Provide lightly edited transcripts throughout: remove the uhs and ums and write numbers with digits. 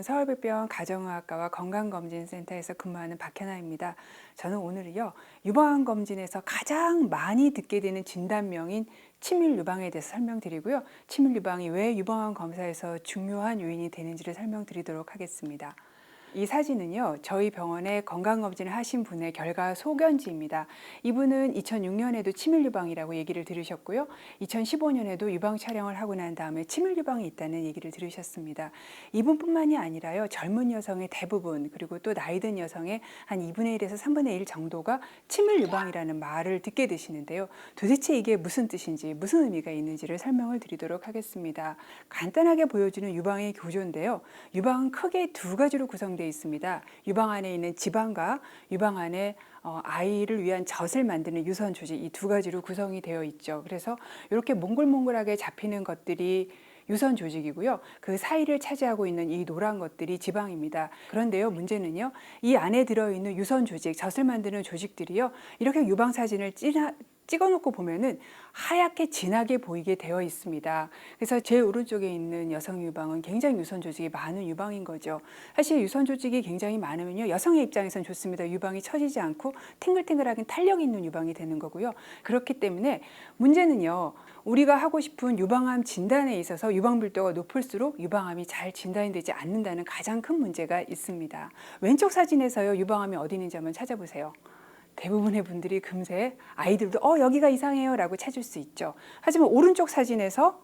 서울병원 가정의학과와 건강검진센터에서 근무하는 박현아입니다. 저는 오늘은요, 유방암검진에서 가장 많이 듣게 되는 진단명인 치밀유방에 대해서 설명드리고요. 치밀유방이 왜 유방암 검사에서 중요한 요인이 되는지를 설명드리도록 하겠습니다. 이 사진은요, 저희 병원에 건강검진을 하신 분의 결과 소견지입니다. 이분은 2006년에도 치밀유방이라고 얘기를 들으셨고요. 2015년에도 유방 촬영을 하고 난 다음에 치밀유방이 있다는 얘기를 들으셨습니다. 이분뿐만이 아니라요, 젊은 여성의 대부분, 그리고 또 나이 든 여성의 한 2분의 1에서 3분의 1 정도가 치밀유방이라는 말을 듣게 되시는데요. 도대체 이게 무슨 뜻인지, 무슨 의미가 있는지를 설명을 드리도록 하겠습니다. 간단하게 보여주는 유방의 구조인데요. 유방은 크게 두 가지로 구성되어 있습니다. 유방 안에 있는 지방과 유방 안에 아이를 위한 젖을 만드는 유선 조직, 이 두 가지로 구성이 되어 있죠. 그래서 이렇게 몽글몽글하게 잡히는 것들이 유선 조직이고요. 그 사이를 차지하고 있는 이 노란 것들이 지방입니다. 그런데요, 문제는요, 이 안에 들어있는 유선 조직, 젖을 만드는 조직들이요, 이렇게 유방 사진을 찍어놓고 보면은 하얗게 진하게 보이게 되어 있습니다. 그래서 제 오른쪽에 있는 여성 유방은 굉장히 유선 조직이 많은 유방인 거죠. 사실 유선 조직이 굉장히 많으면요, 여성의 입장에선 좋습니다. 유방이 처지지 않고 탱글탱글하게 탄력 있는 유방이 되는 거고요. 그렇기 때문에 문제는요, 우리가 하고 싶은 유방암 진단에 있어서 유방 밀도가 높을수록 유방암이 잘 진단이 되지 않는다는 가장 큰 문제가 있습니다. 왼쪽 사진에서요, 유방암이 어디 있는지 한번 찾아보세요. 대부분의 분들이 금세 아이들도 여기가 이상해요 라고 찾을 수 있죠. 하지만 오른쪽 사진에서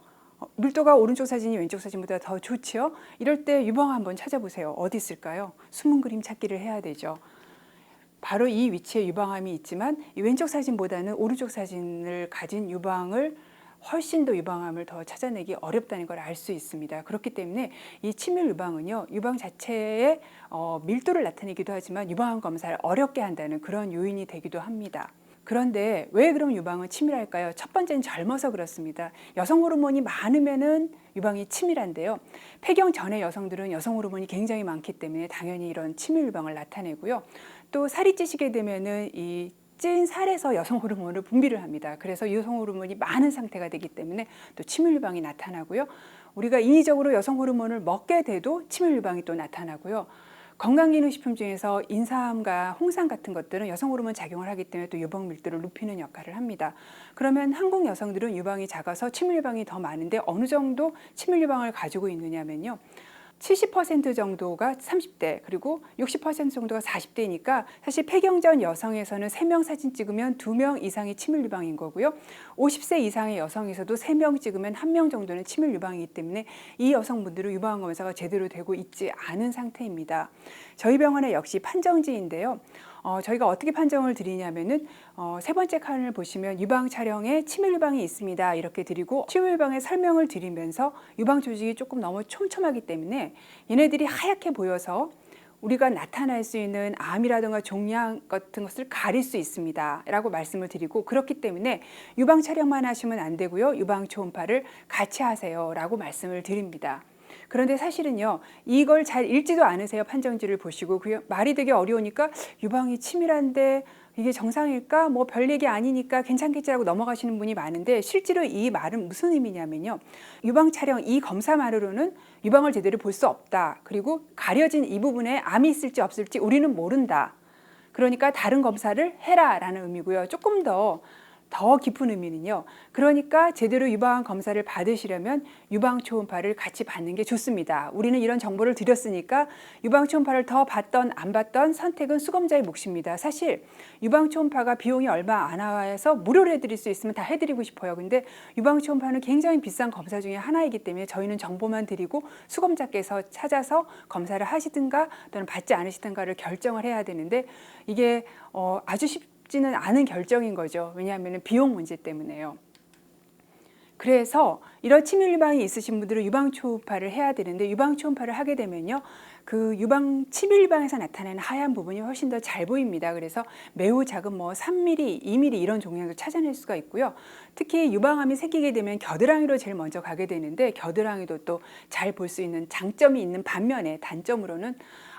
밀도가 오른쪽 사진이 왼쪽 사진보다 더 좋지요. 이럴 때 유방 한번 찾아보세요. 어디 있을까요? 숨은 그림 찾기를 해야 되죠. 바로 이 위치에 유방암이 있지만 이 왼쪽 사진보다는 오른쪽 사진을 가진 유방을 훨씬 더 유방암을 더 찾아내기 어렵다는 걸 알 수 있습니다. 그렇기 때문에 이 치밀 유방은요, 유방 자체의 밀도를 나타내기도 하지만 유방암 검사를 어렵게 한다는 그런 요인이 되기도 합니다. 그런데 왜 그럼 유방은 치밀할까요? 첫 번째는 젊어서 그렇습니다. 여성 호르몬이 많으면은 유방이 치밀한데요. 폐경 전의 여성들은 여성 호르몬이 굉장히 많기 때문에 당연히 이런 치밀 유방을 나타내고요. 또 살이 찌시게 되면은 이 찐 살에서 여성 호르몬을 분비를 합니다. 그래서 여성 호르몬이 많은 상태가 되기 때문에 또 치밀 유방이 나타나고요. 우리가 인위적으로 여성 호르몬을 먹게 돼도 치밀 유방이 또 나타나고요. 건강기능식품 중에서 인삼과 홍삼 같은 것들은 여성 호르몬 작용을 하기 때문에 또 유방 밀도를 높이는 역할을 합니다. 그러면 한국 여성들은 유방이 작아서 치밀 유방이 더 많은데 어느 정도 치밀 유방을 가지고 있느냐면요. 70% 정도가 30대 그리고 60% 정도가 40대니까 사실 폐경 전 여성에서는 3명 사진 찍으면 2명 이상이 치밀 유방인 거고요. 50세 이상의 여성에서도 3명 찍으면 1명 정도는 치밀 유방이기 때문에 이 여성분들은 유방암 검사가 제대로 되고 있지 않은 상태입니다. 저희 병원의 역시 판정지인데요. 저희가 어떻게 판정을 드리냐면은 세 번째 칸을 보시면 유방 촬영에 치밀 유방이 있습니다 이렇게 드리고 치밀 유방의 설명을 드리면서 유방 조직이 조금 너무 촘촘하기 때문에 얘네들이 하얗게 보여서 우리가 나타날 수 있는 암이라든가 종양 같은 것을 가릴 수 있습니다 라고 말씀을 드리고, 그렇기 때문에 유방 촬영만 하시면 안 되고요, 유방 초음파를 같이 하세요 라고 말씀을 드립니다. 그런데 사실은요, 이걸 잘 읽지도 않으세요. 판정지를 보시고 말이 되게 어려우니까 유방이 치밀한데 이게 정상일까? 뭐 별 얘기 아니니까 괜찮겠지라고 넘어가시는 분이 많은데, 실제로 이 말은 무슨 의미냐면요, 유방 촬영 이 검사만으로는 유방을 제대로 볼 수 없다. 그리고 가려진 이 부분에 암이 있을지 없을지 우리는 모른다. 그러니까 다른 검사를 해라 라는 의미고요. 조금 더 깊은 의미는요, 그러니까 제대로 유방암 검사를 받으시려면 유방 초음파를 같이 받는 게 좋습니다. 우리는 이런 정보를 드렸으니까 유방 초음파를 더 받던 안 받던 선택은 수검자의 몫입니다. 사실 유방 초음파가 비용이 얼마 안 와서 무료로 해드릴 수 있으면 다 해드리고 싶어요. 근데 유방 초음파는 굉장히 비싼 검사 중에 하나이기 때문에 저희는 정보만 드리고 수검자께서 찾아서 검사를 하시든가 또는 받지 않으시든가를 결정을 해야 되는데, 이게 아주 쉽지는 않은 결정인 거죠. 왜냐하면 비용 문제 때문에요. 그래서 이런 치밀 유방이 있으신 분들은 유방 초음파를 해야 되는데, 유방 초음파를 하게 되면요, 그 유방 치밀 유방에서 나타나는 하얀 부분이 훨씬 더 잘 보입니다. 그래서 매우 작은 3mm, 2mm 이런 종양도 찾아낼 수가 있고요. 특히 유방암이 생기게 되면 겨드랑이로 제일 먼저 가게 되는데, 겨드랑이도 또 잘 볼 수 있는 장점이 있는 반면에 단점으로는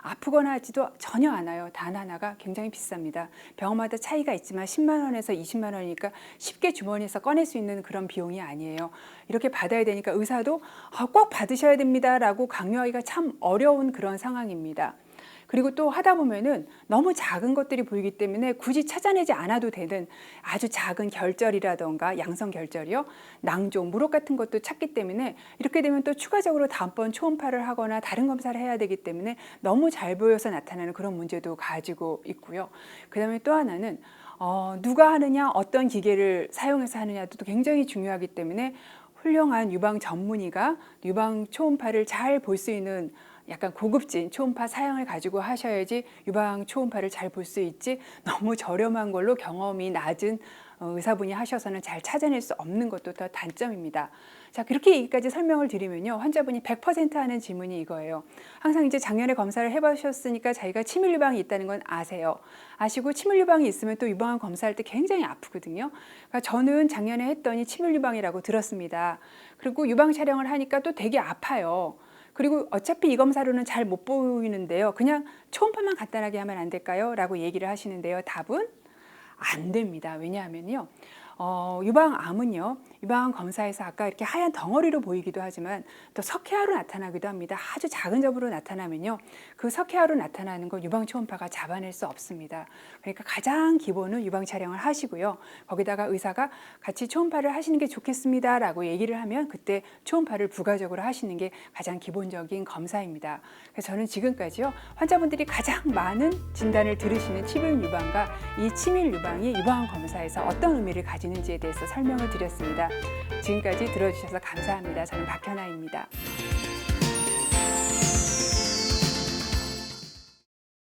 아프거나 하지도 전혀 않아요. 단 하나가 굉장히 비쌉니다. 병원마다 차이가 있지만 10만 원에서 20만 원이니까 쉽게 주머니에서 꺼낼 수 있는 그런 비용이 아니에요. 이렇게 받아야 되니까 의사도 꼭 받으셔야 됩니다라고 강요하기가 참 어려운 그런 상황입니다. 그리고 또 하다 보면은 너무 작은 것들이 보이기 때문에 굳이 찾아내지 않아도 되는 아주 작은 결절이라던가 양성 결절이요, 낭종, 물혹 같은 것도 찾기 때문에 이렇게 되면 또 추가적으로 다음번 초음파를 하거나 다른 검사를 해야 되기 때문에 너무 잘 보여서 나타나는 그런 문제도 가지고 있고요. 그다음에 또 하나는 누가 하느냐, 어떤 기계를 사용해서 하느냐도 굉장히 중요하기 때문에 훌륭한 유방 전문의가 유방 초음파를 잘 볼 수 있는 약간 고급진 초음파 사양을 가지고 하셔야지 유방 초음파를 잘 볼 수 있지, 너무 저렴한 걸로 경험이 낮은 의사분이 하셔서는 잘 찾아낼 수 없는 것도 더 단점입니다. 자, 그렇게 얘기까지 설명을 드리면요, 환자분이 100% 하는 질문이 이거예요. 항상 이제 작년에 검사를 해보셨으니까 자기가 치밀 유방이 있다는 건 아세요. 아시고 치밀 유방이 있으면 또 유방암 검사할 때 굉장히 아프거든요. 그러니까 저는 작년에 했더니 치밀 유방이라고 들었습니다. 그리고 유방 촬영을 하니까 또 되게 아파요. 그리고 어차피 이 검사로는 잘 못 보이는데요, 그냥 초음파만 간단하게 하면 안 될까요? 라고 얘기를 하시는데요, 답은 안 됩니다. 왜냐하면요, 유방암은요, 유방암 검사에서 아까 이렇게 하얀 덩어리로 보이기도 하지만 또 석회화로 나타나기도 합니다. 아주 작은 점으로 나타나면요, 그 석회화로 나타나는 걸 유방 초음파가 잡아낼 수 없습니다. 그러니까 가장 기본은 유방 촬영을 하시고요, 거기다가 의사가 같이 초음파를 하시는 게 좋겠습니다 라고 얘기를 하면 그때 초음파를 부가적으로 하시는 게 가장 기본적인 검사입니다. 그래서 저는 지금까지요, 환자분들이 가장 많은 진단을 들으시는 치밀 유방과 이 치밀 유방이 유방암 검사에서 어떤 의미를 가지는지에 대해서 설명을 드렸습니다. 지금까지 들어주셔서 감사합니다. 저는 박현아입니다.